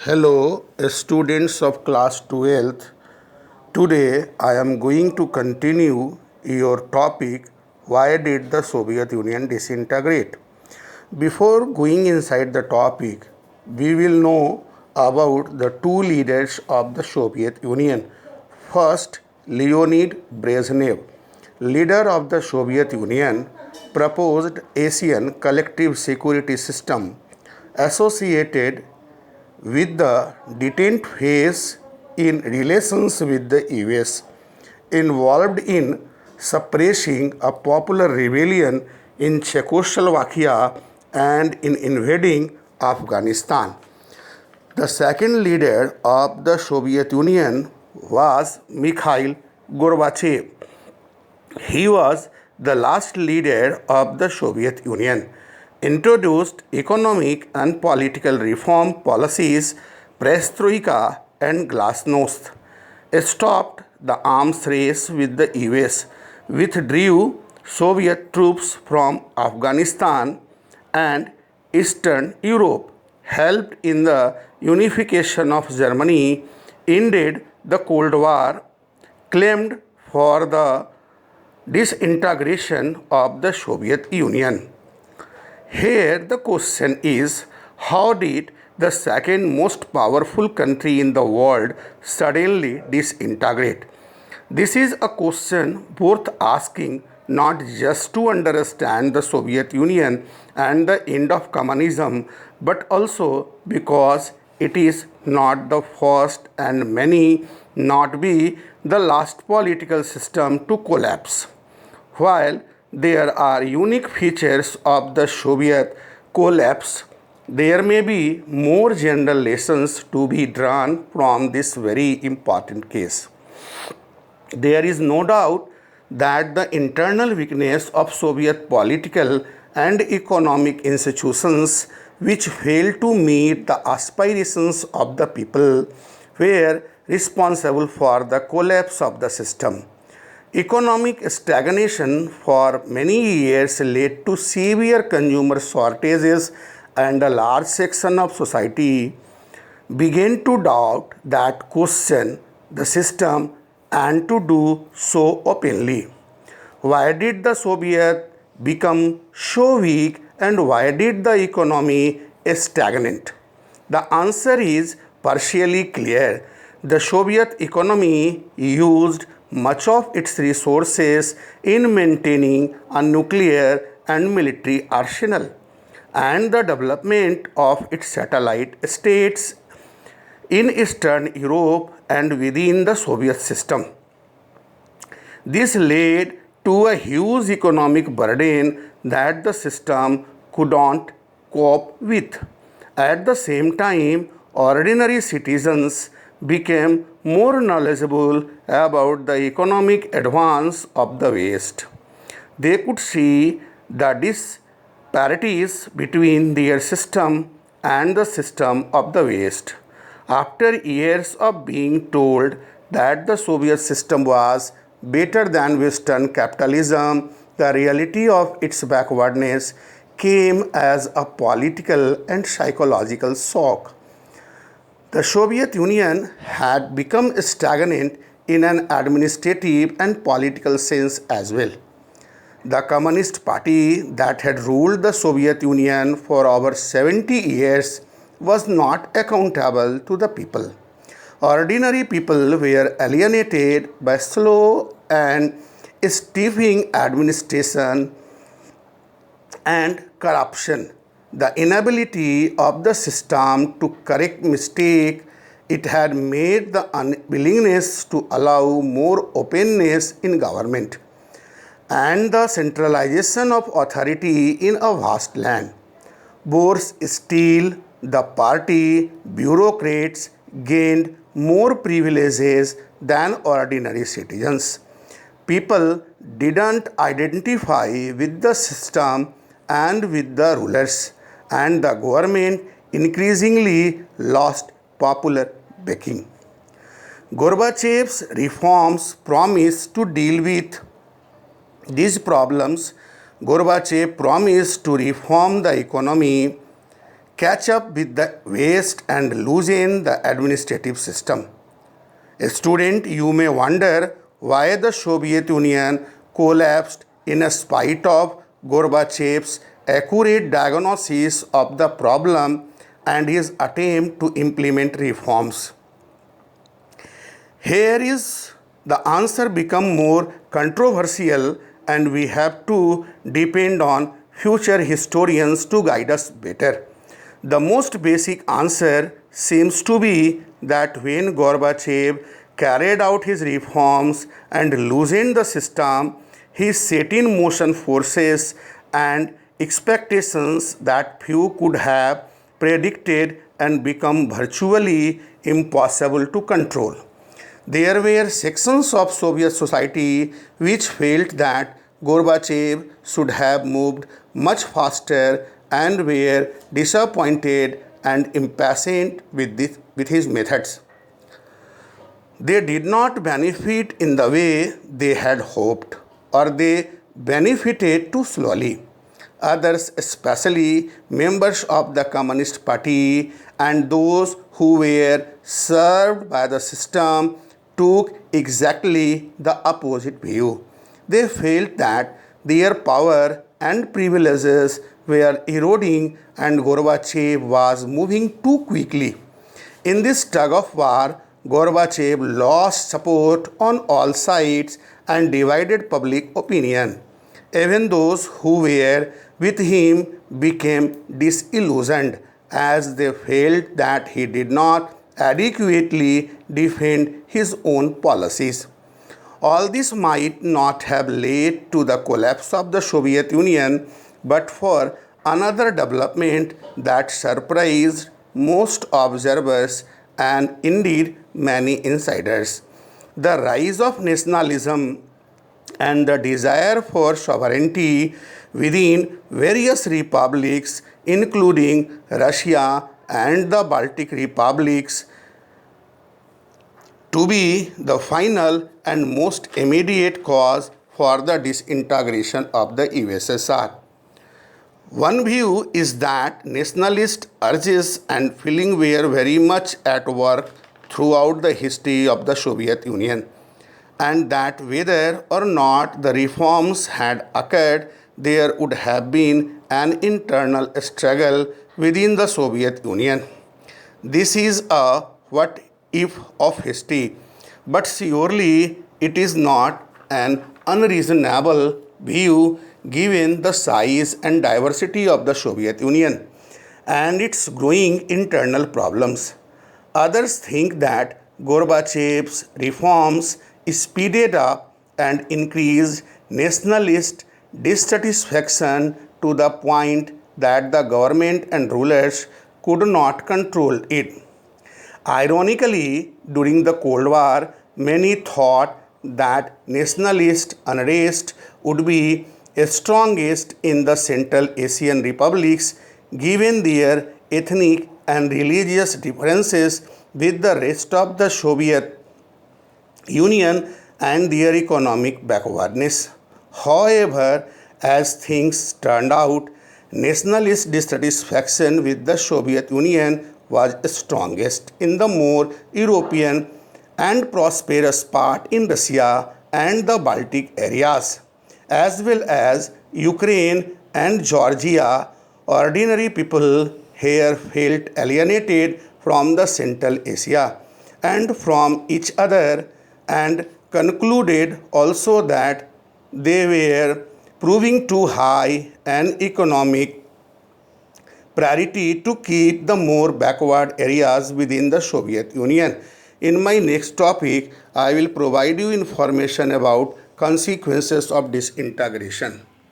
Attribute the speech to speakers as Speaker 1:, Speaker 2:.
Speaker 1: Hello, students of class 12th. Today I am going to continue your topic, why did the Soviet Union disintegrate? Before going inside the topic, we will know about the two leaders of the Soviet Union. First, Leonid Brezhnev, leader of the Soviet Union, proposed Asian collective security system associated with the detent phase in relations with the US, involved in suppressing a popular rebellion in Czechoslovakia and in invading Afghanistan. The second leader of the Soviet Union was Mikhail Gorbachev. He was the last leader of the Soviet Union, introduced economic and political reform policies, perestroika and glasnost, stopped the arms race with the US, withdrew Soviet troops from Afghanistan and Eastern Europe, helped in the unification of Germany, ended the Cold War, claimed for the disintegration of the Soviet Union. Here the question is, how did the second most powerful country in the world suddenly disintegrate? This is a question worth asking, not just to understand the Soviet Union and the end of communism, but also because it is not the first and many not be the last political system to collapse. While there are unique features of the Soviet collapse, there may be more general lessons to be drawn from this very important case. There is no doubt that the internal weakness of Soviet political and economic institutions, which failed to meet the aspirations of the people, were responsible for the collapse of the system. Economic stagnation for many years led to severe consumer shortages, and a large section of society began to doubt that question the system and to do so openly. Why did the Soviet become so weak and why did the economy stagnant? The answer is partially clear. The Soviet economy used much of its resources in maintaining a nuclear and military arsenal and the development of its satellite states in Eastern Europe and within the Soviet system. This led to a huge economic burden that the system could not cope with. At the same time, ordinary citizens became more knowledgeable about the economic advance of the West. They could see the disparities between their system and the system of the West. After years of being told that the Soviet system was better than Western capitalism, the reality of its backwardness came as a political and psychological shock. The Soviet Union had become stagnant in an administrative and political sense as well. The Communist Party that had ruled the Soviet Union for over 70 years was not accountable to the people. Ordinary people were alienated by slow and stifling administration and corruption. The inability of the system to correct mistake it had made the unwillingness to allow more openness in government and the centralization of authority in a vast land. Boris still the party bureaucrats gained more privileges than ordinary citizens. People didn't identify with the system and with the rulers, and the government increasingly lost popular backing. Gorbachev's reforms promised to deal with these problems. Gorbachev promised to reform the economy, catch up with the West and loosen the administrative system. A student, you may wonder why the Soviet Union collapsed in spite of Gorbachev's accurate diagnosis of the problem and his attempt to implement reforms. Here is the answer become more controversial, and we have to depend on future historians to guide us better. The most basic answer seems to be that when Gorbachev carried out his reforms and loosened the system, he set in motion forces and expectations that few could have predicted and become virtually impossible to control. There were sections of Soviet society which felt that Gorbachev should have moved much faster and were disappointed and impatient with his methods. They did not benefit in the way they had hoped, or they benefited too slowly. Others, especially members of the Communist Party and those who were served by the system, took exactly the opposite view. They felt that their power and privileges were eroding and Gorbachev was moving too quickly. In this tug of war, Gorbachev lost support on all sides and divided public opinion. Even those who were with him became disillusioned as they felt that he did not adequately defend his own policies. All this might not have led to the collapse of the Soviet Union, but for another development that surprised most observers and indeed many insiders: the rise of nationalism and the desire for sovereignty within various republics, including Russia and the Baltic republics, to be the final and most immediate cause for the disintegration of the USSR. One view is that nationalist urges and feeling were very much at work throughout the history of the Soviet Union, and that whether or not the reforms had occurred, there would have been an internal struggle within the Soviet Union. This is a what if of history, but surely it is not an unreasonable view given the size and diversity of the Soviet Union and its growing internal problems. Others think that Gorbachev's reforms speeded up and increased nationalist dissatisfaction to the point that the government and rulers could not control it. Ironically, during the Cold War, many thought that nationalist unrest would be strongest in the Central Asian republics given their ethnic and religious differences with the rest of the Soviet Union and their economic backwardness. However, as things turned out, nationalist dissatisfaction with the Soviet Union was strongest in the more European and prosperous part in Russia and the Baltic areas, as well as Ukraine and Georgia. Ordinary people here felt alienated from the Central Asia and from each other, and concluded also that they were proving too high an economic priority to keep the more backward areas within the Soviet Union. In my next topic, I will provide you information about consequences of disintegration.